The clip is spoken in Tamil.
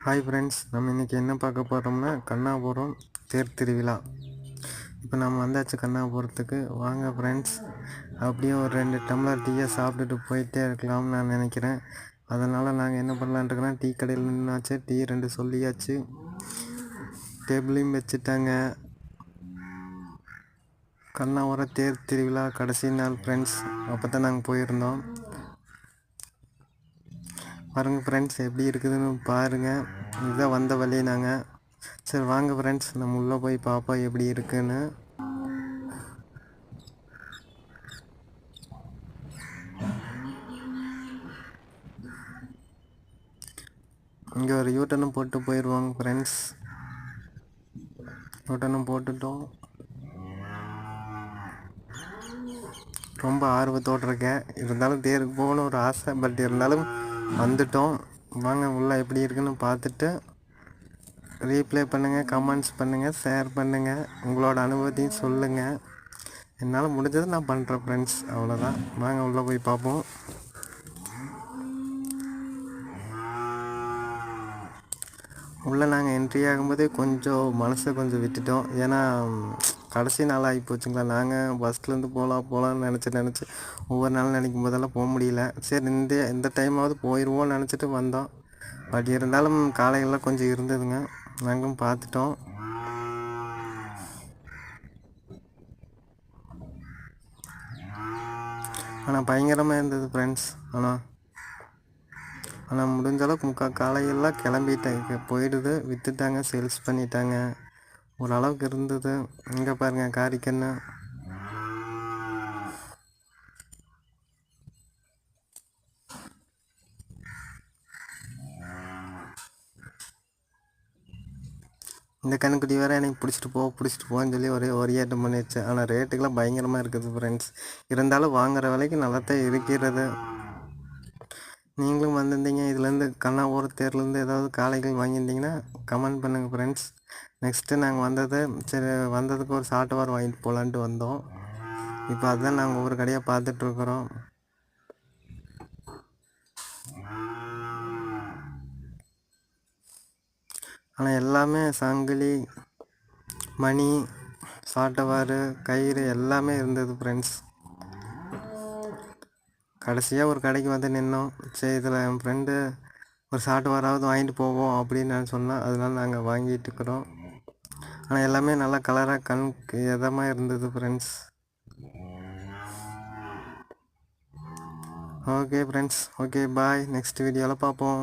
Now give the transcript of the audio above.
ஹாய் ஃப்ரெண்ட்ஸ், நம்ம இன்றைக்கி என்ன பார்க்க போகிறோம்னா கண்ணாபுரம் தேர் திருவிழா. இப்போ நம்ம வந்தாச்சு கண்ணாபுரத்துக்கு. வாங்க ஃப்ரெண்ட்ஸ், அப்படியே ஒரு 2 டம்ளர் டீயை சாப்பிட்டுட்டு போயிட்டே இருக்கலாம்னு நான் நினைக்கிறேன். அதனால் நாங்கள் என்ன பண்ணலான்ட்டு இருக்கிறோம், டீ கடையில் நின்னாச்சு. டீ 2 சொல்லியாச்சு, டேபிளையும் வச்சுட்டாங்க. கண்ணாபுரம் தேர் திருவிழா கடைசி நாள் ஃப்ரெண்ட்ஸ். அப்போ தான் நாங்கள் போயிருந்தோம். பாருங்கள் ஃப்ரெண்ட்ஸ், எப்படி இருக்குதுன்னு பாருங்கள். இதுதான் வந்த வழி. நாங்கள் சரி வாங்க ஃப்ரெண்ட்ஸ், நம்ம உள்ளே போய் பார்ப்போம் எப்படி இருக்குன்னு. இங்கே ஒரு யூட்டனும் போட்டு போயிடுவாங்க ஃப்ரெண்ட்ஸ். யூட்டனும் போட்டுட்டோம். ரொம்ப ஆர்வத்தோடு இருக்கேன். இருந்தாலும் தேருக்கு போகணும்னு ஒரு ஆசை, பட் இருந்தாலும் வந்துட்டோம். வாங்க உள்ளே எப்படி இருக்குன்னு பார்த்துட்டு ரீப்ளே பண்ணுங்கள், கமெண்ட்ஸ் பண்ணுங்கள், ஷேர் பண்ணுங்கள், உங்களோட அனுபவத்தையும் சொல்லுங்கள். என்னால் முடிஞ்சது நான் பண்ணுறேன் ஃப்ரெண்ட்ஸ், அவ்வளோதான். வாங்க உள்ளே போய் பார்ப்போம். உள்ளே நாங்கள் என்ட்ரி ஆகும்போதே கொஞ்சம் மனசை கொஞ்சம் விட்டுட்டோம். ஏன்னா கடைசி நாள் ஆகி போச்சுங்களா. நாங்கள் பஸ்லேருந்து போகலான்னு நினச்சி ஒவ்வொரு நாளும் நினைக்கும் போதெல்லாம் போக முடியல. சரி இந்த டைமாவது போயிடுவோம்னு நினச்சிட்டு வந்தோம். பட் இருந்தாலும் காலையெல்லாம் கொஞ்சம் இருந்ததுங்க. நாங்களும் பார்த்துட்டோம். ஆனால் பயங்கரமாக இருந்தது ஃப்ரெண்ட்ஸ். ஆனால் முடிஞ்ச அளவுக்கு காலையெல்லாம் கிளம்பிட்டாங்க, போயிடுது, விற்றுட்டாங்க, சேல்ஸ் பண்ணிட்டாங்க. ஓரளவுக்கு இருந்தது. இங்கே பாருங்கள் காரிக்கண்ணு. இந்த கண்ணுக்குட்டி வேறு எனக்கு பிடிச்சிட்டு போன்னு சொல்லி ஒரே ஒரியாட்டம் பண்ணிடுச்சு. ஆனால் ரேட்டுக்கெல்லாம் பயங்கரமாக இருக்குது ஃப்ரெண்ட்ஸ். இருந்தாலும் வாங்குகிற விலைக்கு நல்லாத்தான் இருக்கிறது. நீங்களும் வந்திருந்தீங்க இதுலேருந்து கண்ணாபுரம் தேர்லேருந்து ஏதாவது காளைகள் வாங்கியிருந்தீங்கன்னா கமெண்ட் பண்ணுங்கள் ஃப்ரெண்ட்ஸ். நெக்ஸ்ட்டு நாங்கள் வந்ததுக்கு ஒரு சாட்டுவார் வாங்கிட்டு போகலான்ட்டு வந்தோம். இப்போ அதுதான் நாங்கள் ஒவ்வொரு கடையாக பார்த்துட்ருக்குறோம். ஆனால் எல்லாமே சங்கிலி, மணி, சாட்டவாறு, கயிறு எல்லாமே இருந்தது ஃப்ரெண்ட்ஸ். கடைசியாக ஒரு கடைக்கு வந்து நின்னோம். சரி, இதில் என் ஃப்ரெண்டு ஒரு சாட்டுவாராவது வாங்கிட்டு போவோம் அப்படின்னு நான் சொன்னேன். அதனால நாங்கள் வாங்கிட்டு இருக்கிறோம். ஆனால் எல்லாமே நல்லா கலராக கண்ணுக்கு எதமாக இருந்தது friends. Okay friends, okay bye. Next வீடியோவில் பார்ப்போம்.